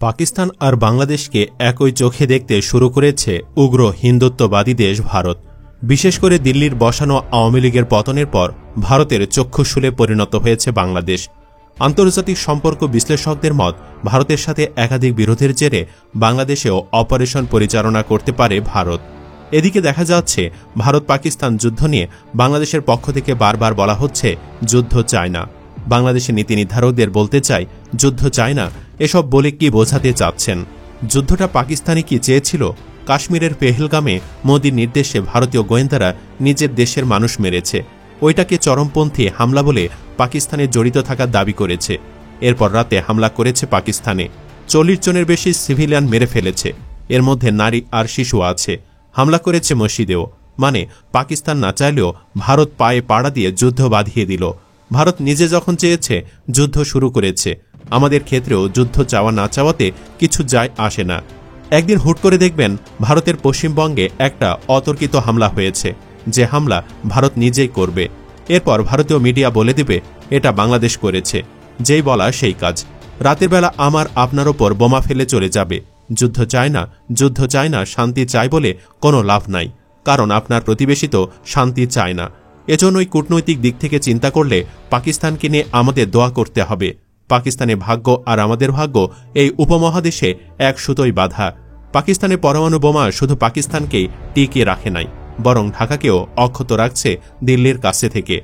পাকিস্তান আর বাংলাদেশকে একই চোখে দেখতে শুরু করেছে উগ্র হিন্দুত্ববাদী দেশ ভারত। বিশেষ করে দিল্লির বসানো আওয়ামী লীগের পতনের পর ভারতের চক্ষুশূলে পরিণত হয়েছে বাংলাদেশ। আন্তর্জাতিক সম্পর্ক বিশ্লেষকদের মত, ভারতের সাথে একাধিক বিরোধের জেরে বাংলাদেশেও অপারেশন পরিচালনা করতে পারে ভারত। এদিকে দেখা যাচ্ছে ভারত পাকিস্তান যুদ্ধ নিয়ে বাংলাদেশের পক্ষ থেকে বারবার বলা হচ্ছে যুদ্ধ চায় না। বাংলাদেশের নীতি নির্ধারকদের বলতে চাই, যুদ্ধ চায় না এসব বলে কি বোঝাতে চাচ্ছেন? যুদ্ধটা পাকিস্তানি কি চেয়েছিল? কাশ্মীরের পেহেলগামে মোদির নির্দেশে ভারতীয় গোয়েন্দারা নিজের দেশের মানুষ মেরেছে, ওইটাকে চরমপন্থী হামলা বলে পাকিস্তানে জড়িত থাকার দাবি করেছে। এরপর রাতে হামলা করেছে পাকিস্তানে, 40 জনের বেশি সিভিলিয়ান মেরে ফেলেছে, এর মধ্যে নারী আর শিশু আছে। হামলা করেছে মসজিদেও। মানে পাকিস্তান না চাইলেও ভারত পায়ে পাড়া দিয়ে যুদ্ধ বাঁধিয়ে দিল। ভারত নিজে যখন চেয়েছে যুদ্ধ শুরু করেছে। আমাদের ক্ষেত্রেও যুদ্ধ চাওয়া না চাওয়াতে কিছু যায় আসে না। একদিন হুট করে দেখবেন ভারতের পশ্চিমবঙ্গে একটা অতর্কিত হামলা হয়েছে, যে হামলা ভারত নিজেই করবে। এরপর ভারতীয় মিডিয়া বলে দিবে এটা বাংলাদেশ করেছে। যেই বলা সেই কাজ। রাতের বেলা আমার আপনার ওপর বোমা ফেলে চলে যাবে। যুদ্ধ চায় না, যুদ্ধ চায় না, শান্তি চায় বলে কোনো লাভ নাই, কারণ আপনার প্রতিবেশী তো শান্তি চায় না। এজন্যই কূটনৈতিক দিক থেকে চিন্তা করলে পাকিস্তানকে নিয়ে আমাদের দোয়া করতে হবে। পাকিস্তানের ভাগ্য আর আমাদের ভাগ্য এই উপমহাদেশে এক সুতোই বাঁধা। পাকিস্তানের পরমাণু বোমা শুধু পাকিস্তানকেই টিকিয়ে রাখে নাই, বরং ঢাকাকেও অক্ষত রাখছে দিল্লির কাছে থেকে।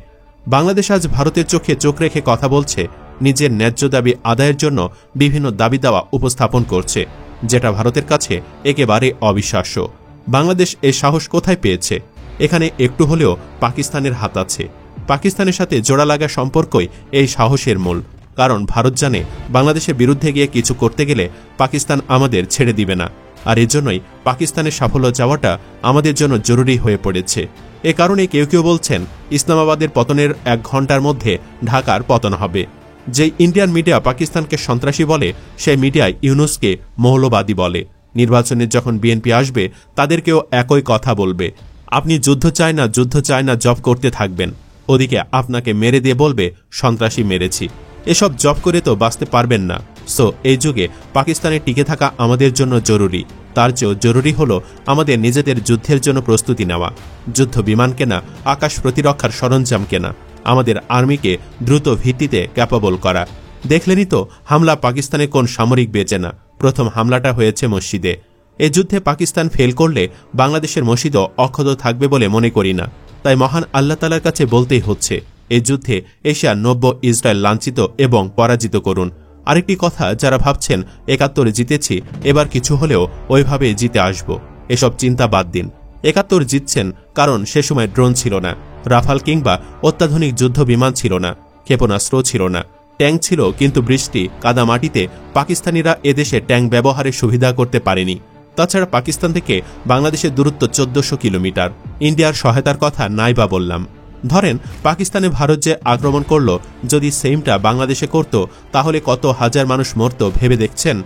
বাংলাদেশ আজ ভারতের চোখে চোখ রেখে কথা বলছে, নিজের ন্যায্য দাবি আদায়ের জন্য বিভিন্ন দাবি দাওয়া উপস্থাপন করছে, যেটা ভারতের কাছে একেবারে অবিশ্বাস্য। বাংলাদেশ এই সাহস কোথায় পেয়েছে? এখানে একটু হলেও পাকিস্তানের হাত আছে। পাকিস্তানের সাথে জোড়া লাগা সম্পর্কই এই সাহসের মূল। কারণ ভারত জানে বাংলাদেশের বিরুদ্ধে গিয়ে কিছু করতে গেলে পাকিস্তান আমাদের ছেড়ে দিবে না, আর এজন্যই পাকিস্তানের সাফল্য চাওয়াটা আমাদের জন্য জরুরি হয়ে পড়েছে। এ কারণে কেউ কেউ বলছেন ইসলামাবাদের পতনের 1 ঘণ্টার মধ্যে ঢাকার পতন হবে। যেই ইন্ডিয়ান মিডিয়া পাকিস্তানকে সন্ত্রাসী বলে, সেই মিডিয়ায় ইউনূসকে মৌলবাদী বলে। নির্বাচনে যখন বিএনপি আসবে তাদেরকেও একই কথা বলবে, আপনি যুদ্ধ চায় না, যুদ্ধ চায় না জব করতে থাকবেন। ওদিকে আপনাকে মেরে দিয়ে বলবে সন্ত্রাসী মেরেছি। এসব জব করে তো বাঁচতে পারবেন না। সো এই যুগে পাকিস্তানে টিকে থাকা আমাদের জন্য জরুরি। তার চেয়েও জরুরি হলো আমাদের নিজেদের যুদ্ধের জন্য প্রস্তুতি নেওয়া, যুদ্ধ বিমান কেনা, আকাশ প্রতিরক্ষার সরঞ্জাম কেনা, আমাদের আর্মিকে দ্রুত ভিত্তিতে ক্যাপাবল করা। দেখলেনই তো হামলা পাকিস্তানে কোন সামরিক বেচে না। প্রথম হামলাটা হয়েছে মসজিদে। এ যুদ্ধে পাকিস্তান ফেল করলে বাংলাদেশের মসজিদও অক্ষত থাকবে বলে মনে করি না। তাই মহান আল্লাহ তাআলার কাছে বলতেই হচ্ছে, এই যুদ্ধে এশিয়া 90 ইসরায়েল লাঞ্ছিত এবং পরাজিত করুন। আরেকটি কথা, যারা ভাবছেন 71 জিতেছি, এবার কিছু হলেও ওইভাবে জিতে আসব, এসব চিন্তা বাদ দিন। 71 জিতছেন কারণ সে সময় ড্রোন ছিল না, রাফাল কিংবা অত্যাধুনিক যুদ্ধ বিমান ছিল না, ক্ষেপণাস্ত্র ছিল না, ট্যাঙ্ক ছিল, কিন্তু বৃষ্টি কাদা মাটিতে পাকিস্তানিরা এদেশে ট্যাঙ্ক ব্যবহারের সুবিধা করতে পারেনি। তাছাড়া পাকিস্তান থেকে বাংলাদেশের দূরত্ব 1400 কিলোমিটার। ইন্ডিয়ার সহায়তার কথা নাই বা বললাম। ধরেন পাকিস্তানে ভারত যে আক্রমণ করল, যদি সেমটা বাংলাদেশে করত, তাহলে কত হাজার মানুষ মরত ভেবে দেখছেন?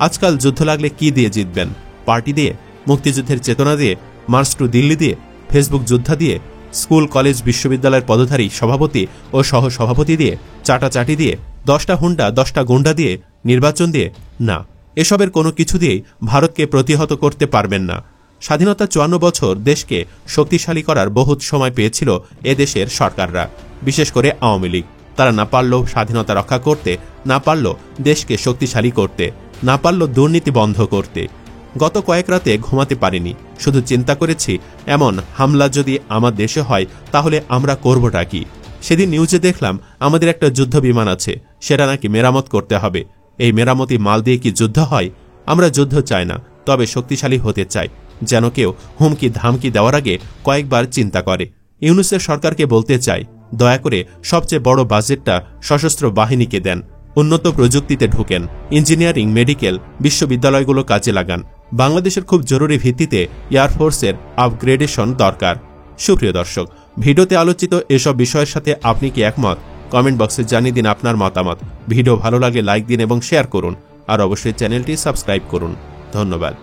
আজকাল যুদ্ধ লাগলে কি দিয়ে জিতবেন? পার্টি দিয়ে, মুক্তিযুদ্ধের চেতনা দিয়ে, মার্চ টু দিল্লি দিয়ে, ফেসবুক যোদ্ধা দিয়ে, স্কুল কলেজ বিশ্ববিদ্যালয়ের পদধারী সভাপতি ও সহ সভাপতি দিয়ে, চাটাচাটি দিয়ে, 10টা হুন্ডা 10টা গুন্ডা দিয়ে, নির্বাচন দিয়ে? না, এসবের কোনো কিছু দিয়েই ভারতকে প্রতিহত করতে পারবেন না। স্বাধীনতা 54 বছর দেশকে শক্তিশালী করার বহুত সময় পেয়েছিল এদেশের সরকাররা, বিশেষ করে আওয়ামী লীগ। তারা না পারল স্বাধীনতা রক্ষা করতে, না পারল দেশকে শক্তিশালী করতে, না পারল দুর্নীতি বন্ধ করতে। গত কয়েক রাতে ঘুমাতে পারিনি, শুধু চিন্তা করেছি এমন হামলা যদি আমার দেশে হয় তাহলে আমরা করবটা কি। সেদিন নিউজে দেখলাম আমাদের একটা যুদ্ধ বিমান আছে, সেটা নাকি মেরামত করতে হবে। এই মেরামতি মাল দিয়ে কি যুদ্ধ হয়? আমরা যুদ্ধ চাই না, তবে শক্তিশালী হতে চাই, যেন কেউ হুমকি ধামকি দেওয়ার আগে কয়েকবার চিন্তা করে। ইউনূসের সরকারকে বলতে চাই, দয়া করে সবচেয়ে বড় বাজেটটা সশস্ত্র বাহিনীকে দেন, উন্নত প্রযুক্তিতে ঢুকেন, ইঞ্জিনিয়ারিং, মেডিকেল বিশ্ববিদ্যালয়গুলো কাজে লাগান। বাংলাদেশের খুব জরুরি ভিত্তিতে এয়ারফোর্সের আপগ্রেডেশন দরকার। সুপ্রিয় দর্শক, ভিডিওতে আলোচিত এসব বিষয়ের সাথে আপনি কি একমত? কমেন্ট বক্সে জানিয়ে দিন আপনার মতামত। ভিডিও ভালো লাগে লাইক দিন এবং শেয়ার করুন, আর অবশ্যই চ্যানেলটি সাবস্ক্রাইব করুন। ধন্যবাদ।